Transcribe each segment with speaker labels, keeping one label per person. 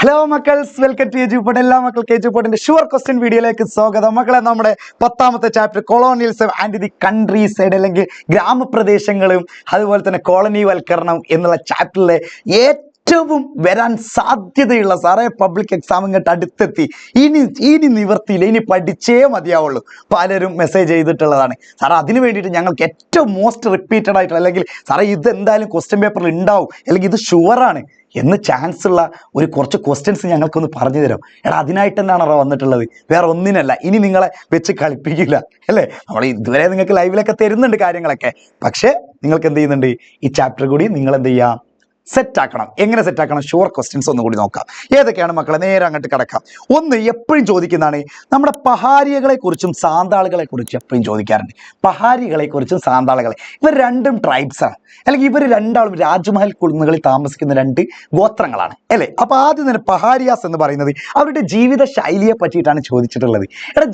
Speaker 1: Hello മക്കൾസ്, welcome to Eduport. എല്ലാ മക്കൾക്ക് എജുപോർട്ടിന്റെ ഷുവർ ക്വസ്റ്റ്യൻ വീഡിയോയിലേക്ക് സ്വാഗതം. മക്കളെ, നമ്മുടെ 10ാമത്തെ chapter colonialism and the countryside അല്ലെങ്കിൽ ഗ്രാമപ്രദേശങ്ങളും അതുപോലെ തന്നെ കോളനിവൽക്കരണം എന്നുള്ള ചാപ്റ്ററിലെ ഏറ്റവും വരാൻ സാധ്യതയുള്ള സാറേ പബ്ലിക് എക്സാം ഇങ്ങോട്ട് അടുത്തെത്തി, ഇനി നിവർത്തിയില്ല, ഇനി പഠിച്ചേ മതിയാവുള്ളൂ പലരും മെസ്സേജ് ചെയ്തിട്ടുള്ളതാണ്. സാറേ അതിന് വേണ്ടിയിട്ട് ഞങ്ങൾക്ക് ഏറ്റവും മോസ്റ്റ് റിപ്പീറ്റഡ് ആയിട്ടുള്ള അല്ലെങ്കിൽ സാറേ ഇത് എന്തായാലും ക്വസ്റ്റ്യൻ പേപ്പറിൽ ഉണ്ടാവും അല്ലെങ്കിൽ ഇത് ഷുവറാണ് എന്ന് ചാൻസ് ഉള്ള കുറച്ച് ക്വസ്റ്റ്യൻസ് ഞങ്ങൾക്കൊന്ന് പറഞ്ഞു തരാം. അതിനായിട്ട് തന്നെയാണോ വന്നിട്ടുള്ളത്, വേറെ ഒന്നിനല്ല. ഇനി നിങ്ങളെ വെച്ച് കളിപ്പിക്കില്ല അല്ലേ. നമ്മൾ ഇതുവരെ നിങ്ങൾക്ക് ലൈവിലൊക്കെ തരുന്നുണ്ട് കാര്യങ്ങളൊക്കെ, പക്ഷേ നിങ്ങൾക്ക് എന്ത് ചെയ്യുന്നുണ്ട്, ഈ ചാപ്റ്റർ കൂടി നിങ്ങൾ എന്ത് ചെയ്യുക, സെറ്റാക്കണം. എങ്ങനെ സെറ്റാക്കണം, ഷുവർ ക്വസ്റ്റ്യൻസ് ഒന്നും കൂടി നോക്കാം. ഏതൊക്കെയാണ് മക്കളെ, നേരെ അങ്ങോട്ട് കിടക്കാം. ഒന്ന് എപ്പോഴും ചോദിക്കുന്നതാണ്, നമ്മുടെ പഹാരികളെ കുറിച്ചും സാന്താളുകളെ കുറിച്ചും എപ്പോഴും ചോദിക്കാറുണ്ട്. പഹാരികളെ കുറിച്ചും സാന്താളുകളെ, ഇവർ രണ്ടും ട്രൈബ്സാണ് അല്ലെങ്കിൽ ഇവർ രണ്ടാളും രാജ്മഹൽ കുന്നുകളിൽ താമസിക്കുന്ന രണ്ട് ഗോത്രങ്ങളാണ് അല്ലേ. അപ്പൊ ആദ്യം തന്നെ പഹാരിയാസ് എന്ന് പറയുന്നത് അവരുടെ ജീവിത ശൈലിയെ പറ്റിയിട്ടാണ് ചോദിച്ചിട്ടുള്ളത്.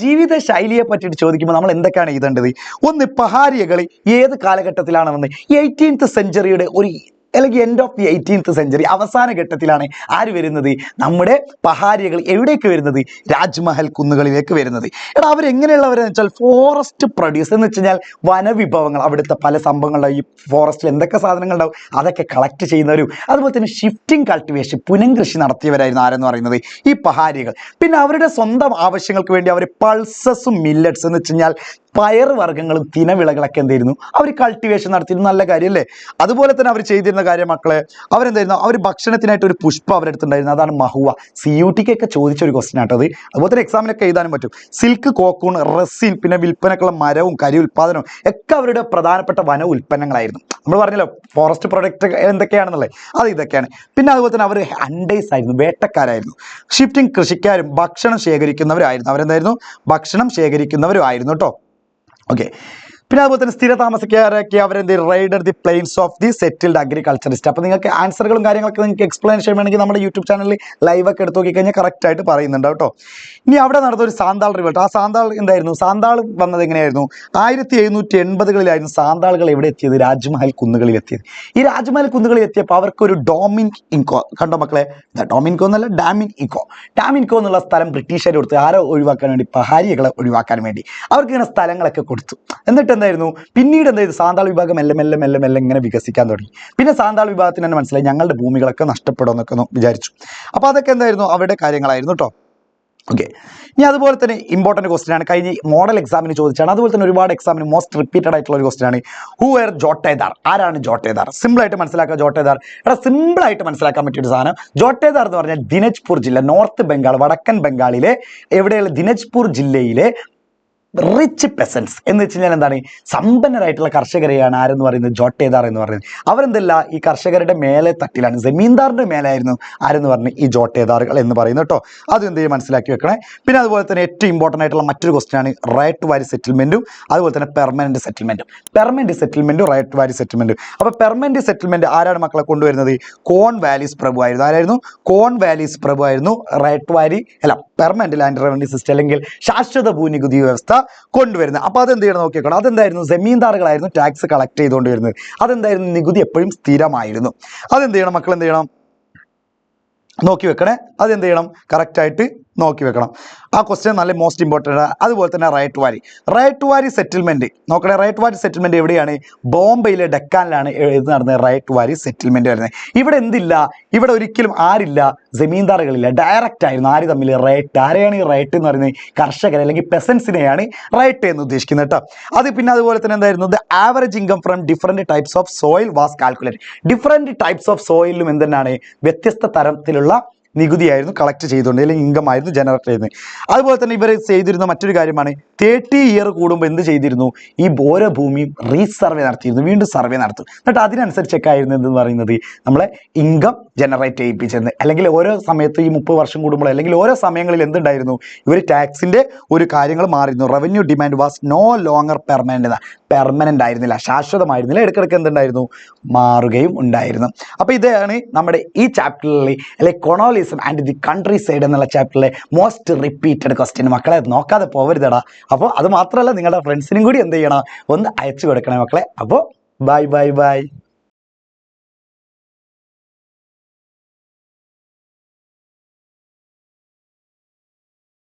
Speaker 1: ജീവിത ശൈലിയെ പറ്റിയിട്ട് ചോദിക്കുമ്പോൾ നമ്മൾ എന്തൊക്കെയാണ് എഴുതേണ്ടത്? ഒന്ന്, പഹാരികൾ ഏത് കാലഘട്ടത്തിലാണ് വന്നത്? 18th സെഞ്ചുറിയുടെ അല്ലെങ്കിൽ end of the 18th century അവസാന ഘട്ടത്തിലാണ് ആര് വരുന്നത്, നമ്മുടെ പഹാരികൾ എവിടേക്ക് വരുന്നത്, രാജ്മഹൽ കുന്നുകളിലേക്ക് വരുന്നത്. അവരെങ്ങനെയുള്ളവരെന്ന് വെച്ചാൽ ഫോറസ്റ്റ് പ്രൊഡ്യൂസ് എന്ന് വെച്ച് കഴിഞ്ഞാൽ വനവിഭവങ്ങൾ, അവിടുത്തെ പല സംഭവങ്ങളുണ്ടാവും, ഈ ഫോറസ്റ്റിൽ എന്തൊക്കെ സാധനങ്ങളുണ്ടാവും അതൊക്കെ കളക്ട് ചെയ്യുന്നവരും, അതുപോലെ തന്നെ ഷിഫ്റ്റിംഗ് കൾട്ടിവേഷൻ പുനംകൃഷി നടത്തിയവരായിരുന്നു ആരെന്ന് പറയുന്നത് ഈ പഹാരികൾ. പിന്നെ അവരുടെ സ്വന്തം ആവശ്യങ്ങൾക്ക് വേണ്ടി അവർ പൾസസും മില്ലറ്റ്സ് എന്ന് വെച്ച് കഴിഞ്ഞാൽ പയർ വർഗ്ഗങ്ങളും തിനവിളകളൊക്കെ എന്തായിരുന്നു അവർ കൾട്ടിവേഷൻ നടത്തിയിരുന്നു. നല്ല കാര്യമല്ലേ. അതുപോലെ തന്നെ അവർ ചെയ്തിരുന്ന കാര്യം മക്കളെ, അവരെന്തായിരുന്നു, അവർ ഭക്ഷണത്തിനായിട്ട് ഒരു പുഷ്പം അവരുടെ അടുത്തുണ്ടായിരുന്നു, അതാണ് മഹുവ. CUTക്കൊക്കെ ചോദിച്ചൊരു ക്വസ്റ്റ്യൻ ആട്ടത്. അതുപോലെ തന്നെ എക്സാമിനൊക്കെ എഴുതാനും പറ്റും. സിൽക്ക്, കോക്കൂൺ, റെസിൻ, പിന്നെ വിൽപ്പനക്കുള്ള മരവും കരി ഉൽപ്പാദനവും ഒക്കെ അവരുടെ പ്രധാനപ്പെട്ട വന ഉൽപ്പന്നങ്ങളായിരുന്നു. നമ്മൾ പറഞ്ഞല്ലോ ഫോറസ്റ്റ് പ്രൊഡക്റ്റ് എന്തൊക്കെയാണെന്നുള്ളത്, അത് ഇതൊക്കെയാണ്. പിന്നെ അതുപോലെ തന്നെ അവർ ഹണ്ടേഴ്സ് ആയിരുന്നു, വേട്ടക്കാരായിരുന്നു. ഷിഫ്റ്റിംഗ് കൃഷിക്കാരും ഭക്ഷണം ശേഖരിക്കുന്നവരായിരുന്നു. അവരെന്തായിരുന്നു, ഭക്ഷണം ശേഖരിക്കുന്നവരും ആയിരുന്നു കേട്ടോ. ഓക്കെ. പിന്നെ അതുപോലെ തന്നെ സ്ഥിര താമസക്കാരൊക്കെ അവരെന്ത് rider the plains of the settled agriculturist. അപ്പോൾ നിങ്ങൾക്ക് ആൻസറുകളും കാര്യങ്ങളൊക്കെ നിങ്ങൾക്ക് എക്സ്പ്ലെയിനേഷൻ വേണമെങ്കിൽ നമ്മുടെ യൂട്യൂബ് ചാനലിൽ ലൈവൊക്കെ എടുത്ത് നോക്കിക്കഴിഞ്ഞാൽ കറക്റ്റായിട്ട് പറയുന്നുണ്ട് കേട്ടോ. ഇനി അവിടെ നടന്ന ഒരു സാന്താൾ റിവോൾട്ട്. ആ സാന്താൾ എന്തായിരുന്നു, സാന്താൾ വന്നത് എങ്ങനെയായിരുന്നു, 1780കളിലായിരുന്നു സാന്താളുകൾ എവിടെ എത്തിയത്, രാജ്മഹൽ കുന്നുകളിൽ എത്തിയത്. ഈ രാജ്മഹൽ കുന്നുകളിൽ എത്തിയപ്പോൾ അവർക്കൊരു ഡോമിനിക് ഇൻകോ, കണ്ടോ മക്കളെ, ഡോമിനിക്കോ എന്നല്ല ഡാമിൻകോ എന്നുള്ള സ്ഥലം ബ്രിട്ടീഷുകാർ കൊടുത്ത് ആരോ ഒഴിവാക്കാൻ വേണ്ടി, പഹാരികളെ ഒഴിവാക്കാൻ വേണ്ടി അവർക്ക് ഇങ്ങനെ സ്ഥലങ്ങളൊക്കെ കൊടുത്തു. എന്നിട്ട് എന്തായിരുന്നു, പിന്നീട് എന്തായിരുന്നു, സാന്താൾ വിഭാഗം മെല്ലെ മെല്ലെ മെല്ലെ മെല്ലെ ഇങ്ങനെ വികസിക്കാൻ തുടങ്ങി. പിന്നെ സാന്താൾ വിഭാഗത്തിന് തന്നെ മനസ്സിലായി ഞങ്ങളുടെ ഭൂമികളൊക്കെ നഷ്ടപ്പെടുമെന്നൊക്കെ വിചാരിച്ചു. അപ്പോൾ അതൊക്കെ എന്തായിരുന്നു, അവരുടെ കാര്യങ്ങളായിരുന്നു കേട്ടോ. ഓക്കെ. ഇനി അതുപോലെ തന്നെ ഇമ്പോർട്ടൻറ്റ് ക്വസ്റ്റ്യൻ ആണ്, കഴിഞ്ഞ മോഡൽ എക്സാമിന് ചോദിച്ചാണ്. അതുപോലെ തന്നെ ഒരുപാട് എക്സാമിന് മോസ്റ്റ് റിപ്പീറ്റഡ് ആയിട്ടുള്ള ഒരു ക്വസ്റ്റ്യൻ ആണ്, ഹു വെർ ജോട്ടേദാർ, ആരാണ് ജോട്ടേദാർ? സിമ്പിളായിട്ട് മനസ്സിലാക്കുക ജോട്ടേദാർ. സിമ്പിളായിട്ട് മനസ്സിലാക്കാൻ പറ്റിയൊരു സാധനം, ജോട്ടേദാർ എന്ന് പറഞ്ഞാൽ ദിനജ്പൂർ ജില്ല, നോർത്ത് ബംഗാൾ, വടക്കൻ ബംഗാളിലെ എവിടെയുള്ള ദിനജ്പൂർ ജില്ലയിലെ റിച്ച് പെസൻസ് എന്ന് വെച്ച് കഴിഞ്ഞാൽ എന്താണ്, സമ്പന്നരായിട്ടുള്ള കർഷകരെയാണ് ആരെന്ന് പറയുന്നത്, ജോട്ടേദാർ എന്ന് പറയുന്നത്. അവരെന്തല്ല ഈ കർഷകരുടെ മേലെ തട്ടിലാണ്, ജമീന്ദാറിന്റെ മേലായിരുന്നു ആരെന്ന് പറഞ്ഞ് ഈ ജോട്ടേദാറുകൾ എന്ന് പറയുന്നത് കേട്ടോ. അത് എന്ത് ചെയ്യും, മനസ്സിലാക്കി വെക്കണേ. പിന്നെ അതുപോലെ തന്നെ ഏറ്റവും ഇമ്പോർട്ടൻ്റ് ആയിട്ടുള്ള മറ്റൊരു ക്വസ്റ്റ്യൻ ആണ് റൈറ്റ് വാരി സെറ്റിൽമെന്റും അതുപോലെ തന്നെ പെർമനന്റ് സെറ്റിൽമെന്റും. റൈറ്റ് വാരി സെറ്റിൽമെന്റും. അപ്പോൾ പെർമനന്റ് സെറ്റിൽമെന്റ് ആരാണ് മക്കളെ കൊണ്ടുവരുന്നത്, കോൺ വാലീസ് പ്രഭു ആയിരുന്നു. ആരായിരുന്നു, കോൺ വാലീസ് പ്രഭു ആയിരുന്നു റൈറ്റ് വാരി അല്ല പെർമനന്റ് ലാൻഡ് റവന്യൂ സിസ്റ്റം അല്ലെങ്കിൽ ശാശ്വത ഭൂനികുതി വ്യവസ്ഥ കൊണ്ടുവരുന്നത്. അപ്പോൾ അതെന്ത് ചെയ്യണം നോക്കിയേക്കണം, അതെന്തായിരുന്നു, ജമീന്ദാറുകളായിരുന്നു ടാക്സ് കളക്ട് ചെയ്തുകൊണ്ട് വരുന്നത്. അതെന്തായിരുന്നു, നികുതി എപ്പോഴും സ്ഥിരമായിരുന്നു. അതെന്ത് ചെയ്യണം മക്കൾ, എന്ത് ചെയ്യണം, നോക്കി വെക്കണേ. അതെന്ത് ചെയ്യണം, കറക്റ്റായിട്ട് നോക്കി വെക്കണം. ആ ക്വസ്റ്റ്യൻ നല്ല മോസ്റ്റ് ഇമ്പോർട്ടൻ്റ് ആണ്. അതുപോലെ തന്നെ റൈറ്റ് വാരി സെറ്റിൽമെന്റ് നോക്കണേ. റൈറ്റ് വാരി സെറ്റിൽമെന്റ് എവിടെയാണ്, ബോംബെയിലെ ഡെക്കാനിലാണ് ഇത് നടന്നത് റൈറ്റ് വാരി സെറ്റിൽമെന്റ് വരുന്നത്. ഇവിടെ എന്തില്ല, ഇവിടെ ഒരിക്കലും ആരില്ല, ജമീന്ദാറുകളില്ല, ഡയറക്റ്റ് ആയിരുന്നു. ആര് തമ്മിൽ, റൈറ്റ്. ആരെയാണ് ഈ റൈറ്റ് എന്ന് പറയുന്നത്, കർഷകർ അല്ലെങ്കിൽ പെസൻസിനെയാണ് റൈറ്റ് എന്ന് ഉദ്ദേശിക്കുന്നത് കേട്ടോ. അത് പിന്നെ അതുപോലെ തന്നെ എന്തായിരുന്നു, the average income from different types of soil was calculate. Different types of സോയിലും എന്താണ്, വ്യത്യസ്ത തരത്തിലുള്ള നികുതിയായിരുന്നു കളക്ട് ചെയ്തുകൊണ്ട് അല്ലെങ്കിൽ ഇൻകം ആയിരുന്നു ജനറേറ്റ് ചെയ്യുന്നത്. അതുപോലെ തന്നെ ഇവർ ചെയ്തിരുന്ന മറ്റൊരു കാര്യമാണ് 30 ഇയർ കൂടുമ്പോൾ എന്ത് ചെയ്തിരുന്നു, ഈ ഓരോ ഭൂമിയും റീസർവേ നടത്തിയിരുന്നു, വീണ്ടും സർവേ നടത്തും. എന്നിട്ട് അതിനനുസരിച്ചൊക്കെ ആയിരുന്നു എന്തെന്ന് പറയുന്നത്, നമ്മളെ ഇൻകം ജനറേറ്റ് ചെയ്യിപ്പിച്ചിരുന്നത്. അല്ലെങ്കിൽ ഓരോ സമയത്ത് ഈ 30 വർഷം കൂടുമ്പോൾ അല്ലെങ്കിൽ ഓരോ സമയങ്ങളിൽ എന്തുണ്ടായിരുന്നു, ഇവർ ടാക്സിന്റെ ഒരു കാര്യങ്ങൾ മാറിയിരുന്നു. Revenue demand was no longer permanent ആയിരുന്നില്ല, ശാശ്വതമായിരുന്നില്ല, ഇടയ്ക്കിടയ്ക്ക് എന്തുണ്ടായിരുന്നു, മാറുകയും ഉണ്ടായിരുന്നു. അപ്പോൾ ഇതാണ് നമ്മുടെ ഈ ചാപ്റ്ററിൽ അല്ലെങ്കിൽ colonialism and the country side എന്നുള്ള ചാപ്റ്ററിലെ മോസ്റ്റ് റിപ്പീറ്റഡ് ക്വസ്റ്റ്യൻ. മക്കളെ നോക്കാതെ പോവരുതടാ. അപ്പോൾ അത് മാത്രമല്ല, നിങ്ങളുടെ ഫ്രണ്ട്സിനും കൂടി എന്ത് ചെയ്യണം, ഒന്ന് അയച്ചു കൊടുക്കണേ മക്കളെ. അപ്പോൾ ബൈ.